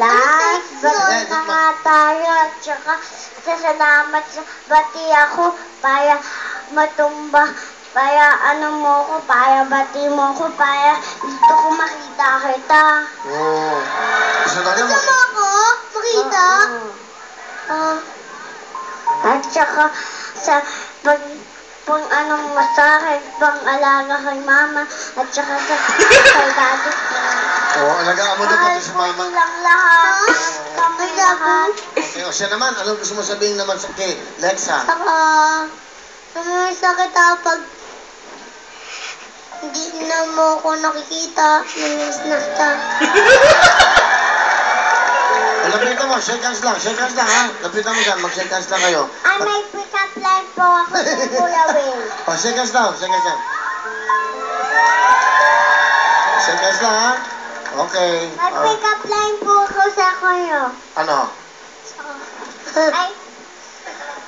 Lance, bati na nga tayo. Tsaka, salamat sa bati ako para matumba. Para ano mo ko, para bati mo ko, para gusto ko makita kita. Oo. Gusto talaga Gusto mo ako makita? At saka, sa pang ano mo sa akin, pang alaga kay mama, at saka sa kay daddy. Oo, alagaan mo na pati sa mama. Mahal lang lahat. Kami lahat. Okay, o siya naman, anong gusto mo sabihin naman sa kay Lexa? Saka, sakit pag hindi na mo ako nakikita, namiss na kita. Lapitan mo, shake hands lang ha. Lapitan mo dyan, mag-shake hands lang kayo. May pick-up line po ako sa Kuya Will. O, shake hands lang, shake hands lang. Shake hands lang ha. Okay. May pick-up line po ako sa Kuya. Ano? Ay,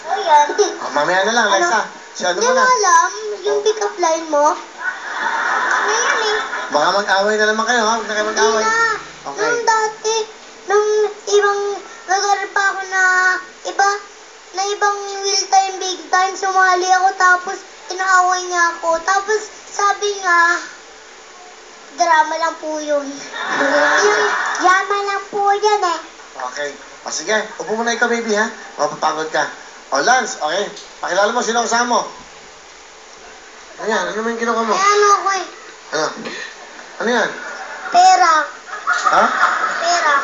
o yun. O, mamaya na lang, Lexa. Siya, ano Hindi mo mo na? alam yung pick-up line mo? Ngayon eh. Baka mag-away na naman kayo ha, huwag na kayo mag-away. Hindi na. Okay. Nung dati, nung ibang lugar pa ako na ibang real time, big time, sumali ako tapos inaaway niya ako. Tapos sabi niya, drama lang po yun. Yung drama lang po yun eh. Okay. O sige, upo muna ikaw baby ha. Mapapagod ka. O Lance, okay. Pakilala mo, sino kasama mo? Ano yan? Ano naman yung kinuha mo? May ano ako eh. Ano? Ano yan? Pera. Ha? Pera.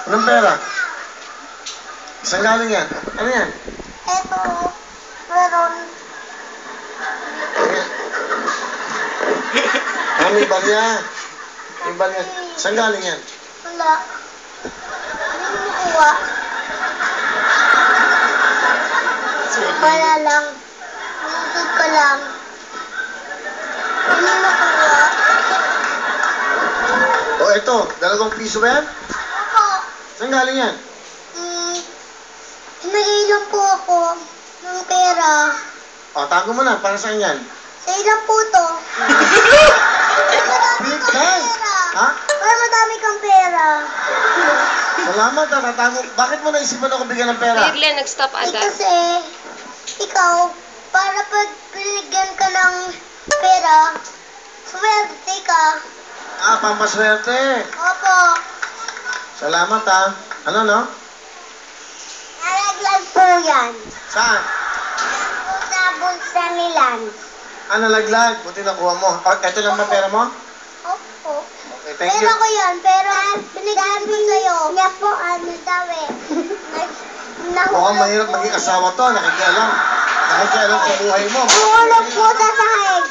Anong pera? Saan galing yan? Ano yan? Eto, meron. Ah, may balya. May balya. Saan galing yan? Wala. Hindi mo makuha. Wala lang. Nilitid ko lang. Hindi mo makuha. O eto, 2 piso ba yan? Ako, Saan galing yan? hinagay lang po ako ng pera. O, tago mo na. Para saan yan? Sa ilang po to. Big time! Ha? Para madami kang pera. Salamat ha, tatago. Bakit mo naisipan ako bigyan ng pera? Bigla nag-stop agad. Kasi, ikaw, para pag binigyan ka ng pera, swerte ka. Ah, pampaswerte. Opo. Salamat ha. Ano no? Nalaglag po yan. Saan? Sa bulsa ni Lance. Ah, nalaglag. Buti nakuha mo. O, eto lang ba pera mo? Opo. Okay, thank you. Pera ko yan, pero binigyan ko sa'yo. Niya po, ano daw eh. Mukhang mahirap maging asawa to. Nakikialam. Nakikialam sa buhay mo. Tulog po sa sahig.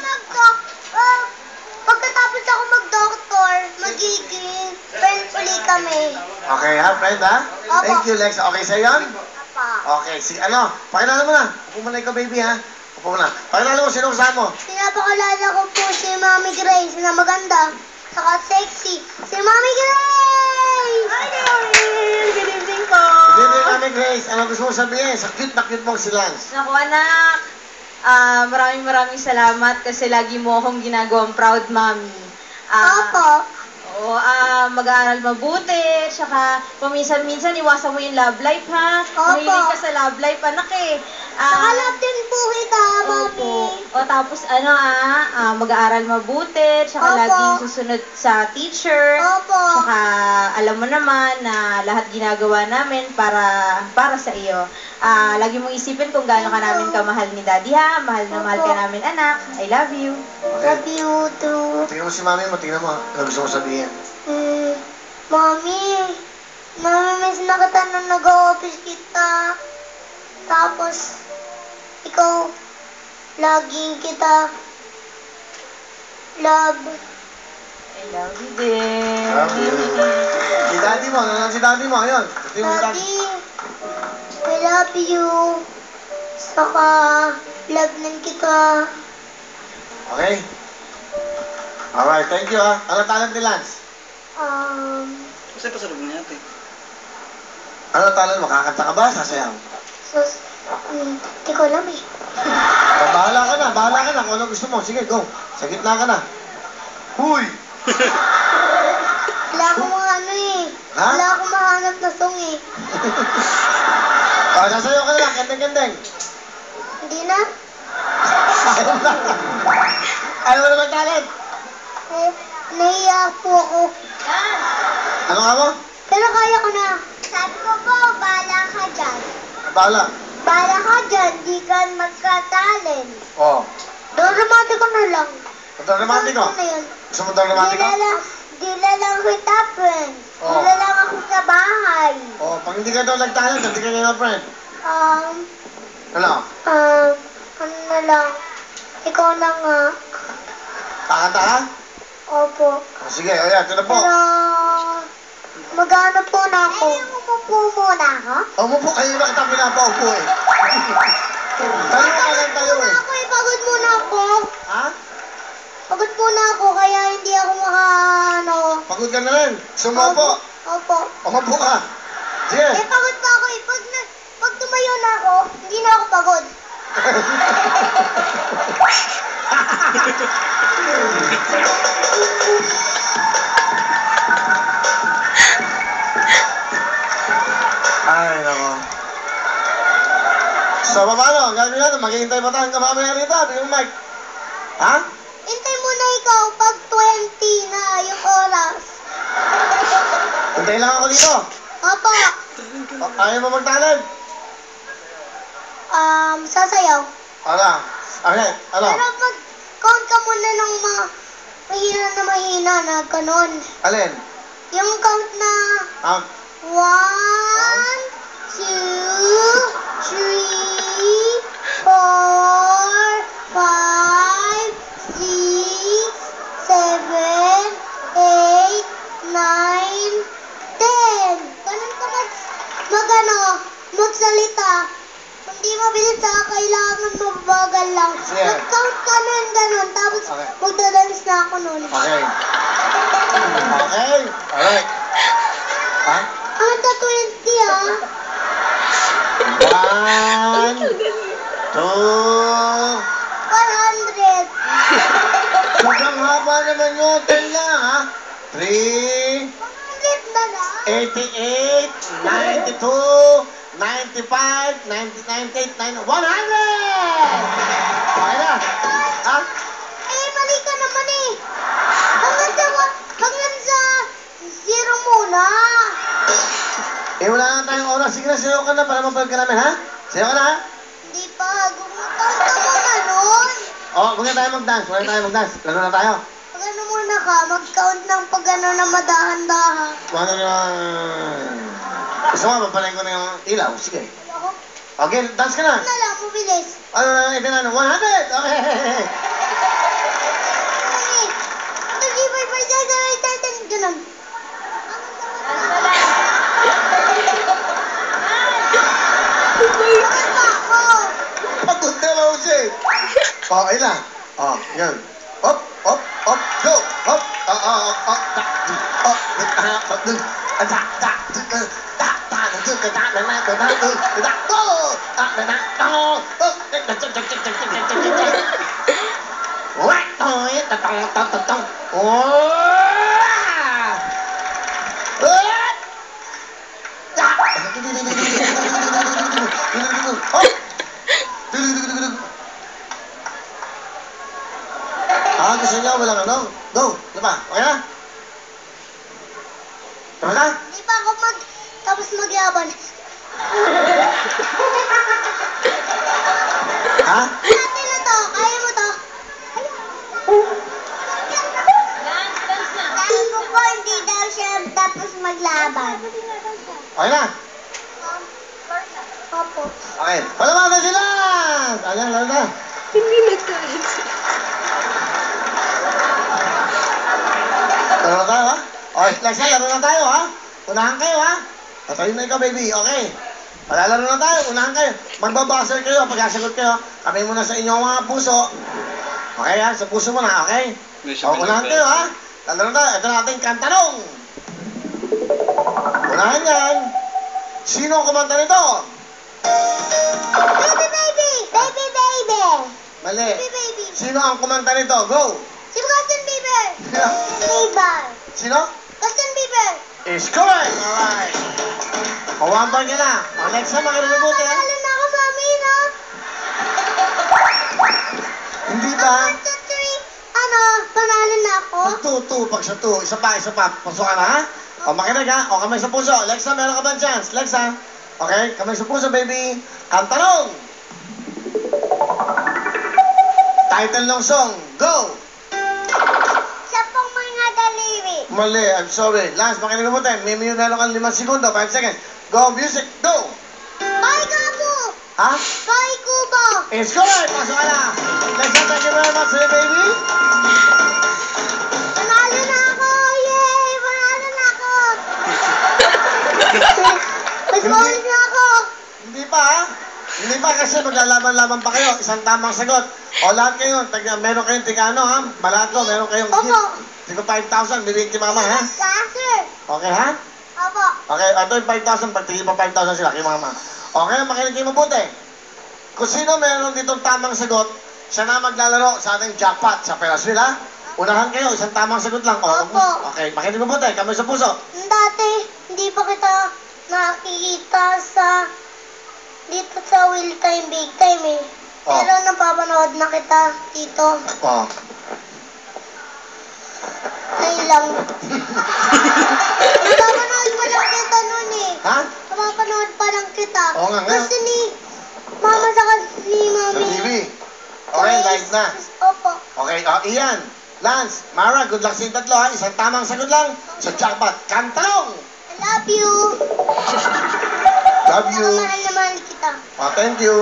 Pagkatapos ako mag-doktor, magiging friend ulit kami. Okay ha, friend ha? Thank you, Lex. Okay sa'yo yan? Papa. Okay, ano? Pakilala mo na. Upo mo na ikaw, baby ha? Upo mo na. Pakilala mo, sino kasama mo? Pinapakalala ko po si Mami Grace na maganda. Saka sexy. Si Mami Grace! Hi, Gary! Good evening po! Good evening, Mami Grace. Ano gusto mo sabihin? Sa cute na cute mong si Lance. Naku, anak! Maraming salamat kasi lagi mo akong ginagawang proud, Mami. Opo. Oo, mag-aaral mabuti, saka paminsan-minsan iwasan mo yung love life, ha? Opo. Mahilig ka sa love life, anak eh. Nakalap din po kita, Mami. Opo. O tapos mag-aaral mabuti, saka Opo. laging susunod sa teacher. Opo. Saka alam mo naman na lahat ginagawa namin para sa iyo. Lagi mong isipin kung gaano ka namin kamahal ni Daddy, ha? Mahal na mahal ka namin, anak. I love you. Love you too. Tingnan mo si Mami mo. Tingnan mo. Ano gusto mo sabihin? Mami, miss na kita nung nag-office kita. Tapos, ikaw, laging kita love. I love you din. Love you. Si Daddy mo. Ano lang si Daddy mo? Ayun. Ito yung Daddy, I love you. Saka, love din kita. Okay? Alright, thank you ha. Ano talent ni Lance? Kasi pasalubong niya ate. Ano talent mo? Kakanta ka ba? Sasayaw? Hindi ko alam eh. Bahala ka na. Bahala ka na. Kung ano gusto mo. Sige, go. Sa gitna ka na. Huy! Wala akong ano eh. Ha? Wala akong mahanap Sasayo ka na lang, kendeng-kendeng. Hindi na. Ayaw na. Ayaw mo naman talent. Nahiya po ako. Ano nga mo? Pero kaya ko na. Sabi ko po, bahala ka dyan. Bahala. Bahala ka dyan, di ka magka-talent. Oo. Dramatiko na lang. Dramatiko? Ano na yun? Gusto mo dramatiko? Di na lang kita, friend. Di Oo. na lang ako sa bahay. Oo, pag hindi ka daw nag-talent, hindi ka niya friend. Ano? Ano na lang. Ikaw na nga. Kakanta ka? Opo. Sige, o yan, ito na po. Pero, mag-ano po na ako. Ay, umupo muna ako? Umupo, kayo na kita pinapaupo eh. Tayo ka lang tayo eh. Ako eh, pagod muna ako. Ha? Pagod muna ako, kaya hindi ako ano. Pagod ka na rin. Sumupo. Opo. Umupo ka. Sige. Eh, pagod pa ako eh. Pag tumayo na ako, hindi na ako pagod. Ay, nako. So, paano? Gagawin natin, maghihintay pa tayo hanggang mamaya rito. Tingnan mo, Mike. Ha? Hintay mo na ikaw pag 20 na yung oras. Hintay lang ako dito. Opo. Ayaw mo mag-talent? Sasayaw. Ala. Okay, ano? Pero pag count ka muna ng mahina na ganon. Alin? Yung count na Ah, 1, 2, 3, 4, 5, 6, 7, 8, 9, 10. Ganun ka magsalita. Hindi mabilis kailangan mabagal lang. Sige. Mag-count ka nun, ganun. Tapos Okay. magdadalis na ako nun. okay. Okay. Alright. Ha? Hanggang sa 20 ah. 1, 2, 100. sobrang haba naman yun. 10 lang, ha? 3, 100 na lang. 88, 92, 95, 90, 98, 100! Okay na. Ha? Eh, mali ka naman eh. Hanggang sa 0 muna. Eh, wala na tayong oras. Sige na, sayo ka na para mapag ka namin, ha? Sayo ka na, ha? Hindi pa. Gumutang ka muna nun. Oh, huwag na tayo mag-dance. Huwag na tayo mag-dance. Laro na tayo. Pag ano muna ka, mag-count ng pag ano na madahan-dahan. Ano na... Gusto mo, papalain ko na yung ilaw. Sige. Ako, Okay, dance ka na. na lang, mabilis. Ano na, ito na, 100! Okay. Sige. Sige, bye, ganun. Bakit ba ako? Pagod na lang siya eh. Oh, ayun na. Oh, yan. Up, up, up, go! Up, Ah, gusto niya walang ano? Go! Ano ba? Okay na? Tapos na? Di pa ako tapos magyaban. Ha? Natin na to, kaya mo to. Sabi ko po, hindi daw siya tapos maglaban. Okay na? Opo. Okay. Palamatan sila! Ayan, lalo na. Laro na tayo, ha? Okay, Lexan, laro na tayo, ha? Unahan kayo, ha? Patayin na ikaw, baby. Okay. Palalaro na tayo. Unahan kayo. Magbabuzzer kayo. Pagkasagot kayo, kami muna sa inyong mga puso. Okay, ha? Sa puso muna, okay? O, unahan kayo, ha? Laro na tayo. Ito na ating kantanong. Unahan yan. Sino ang kumanta nito? Baby, baby! Baby, baby! Mali. Baby, baby! Sino ang kumanta nito? Go! Si Justin Bieber! Bieber! Sino? Justin Bieber! Is correct! Alright. O, 1 point ka na. O, Lexa, makinig mabuti, ha? Panalo na ako, Mami, no? Hindi ba? 1, 2, 3. Ano? Panalo na ako? Pag 2, pag sa 2. Isa pa. Pasok ka na, ha? O, makinig, ha? O, kamay sa puso. Lexa, meron ka ba chance? Lexa? Okay, kamay sa puso, baby. Ang tanong! Title ng song, go! Sa pong mga daliri. Mali, I'm sorry. Lance, makinig mo tayo. May meron kang 5 segundo, 5 seconds. Go, music, go! Bye, Gabo! Ha? Bye, Kubo! It's correct! Pasok ka na! Lexa, thank you very much, baby. Panalo na ako! Yay! Panalo na ako! Nag-goal na ako! Hindi pa, ha? Hindi pa kasi maglalaban-laban pa kayo. Isang tamang sagot. O lahat kayo, meron kayong tigano, ha? Malato, meron kayong Opo. Tigo 5,000, bibigyan kay mama, ha? Sir! Okay, ha? Opo. Okay, ito yung 5,000, pagtigil pa 5,000 sila kay mama. Okay, makinig kayo mabuti. Kung sino meron ditong tamang sagot, siya na maglalaro sa ating jackpot sa Perasville, ha? Unahan kayo, isang tamang sagot lang. Opo. Okay, makinig mabuti, kamay sa puso. Dati, hindi pa kita nakikita dito sa Will Time Big Time eh. Oh. Pero napapanood na kita dito. Oh. Ngayon lang. Napapanood pa lang kita nun eh. Ha? Napapanood pa lang kita. Oo nga, nga. Gusto ni Mama saka ni Sa Mami. TV. Okay, live na. Opo. Okay, Ian, Lance, Mara, good luck sa inyo tatlo, ha? Isang tamang sagot lang sa jackpot. Kantalong! I love you. Love you. Mahal na mahal kita. Thank you.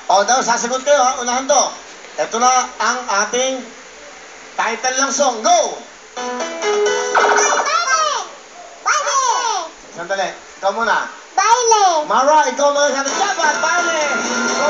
Daw, sasagot kayo, ha? Unahan to. Ito na ang ating title ng song. Go! Baile! Baile! Sandali. Ikaw muna. Baile! Mara, ikaw muna sa ating jackpot. Bye! Go,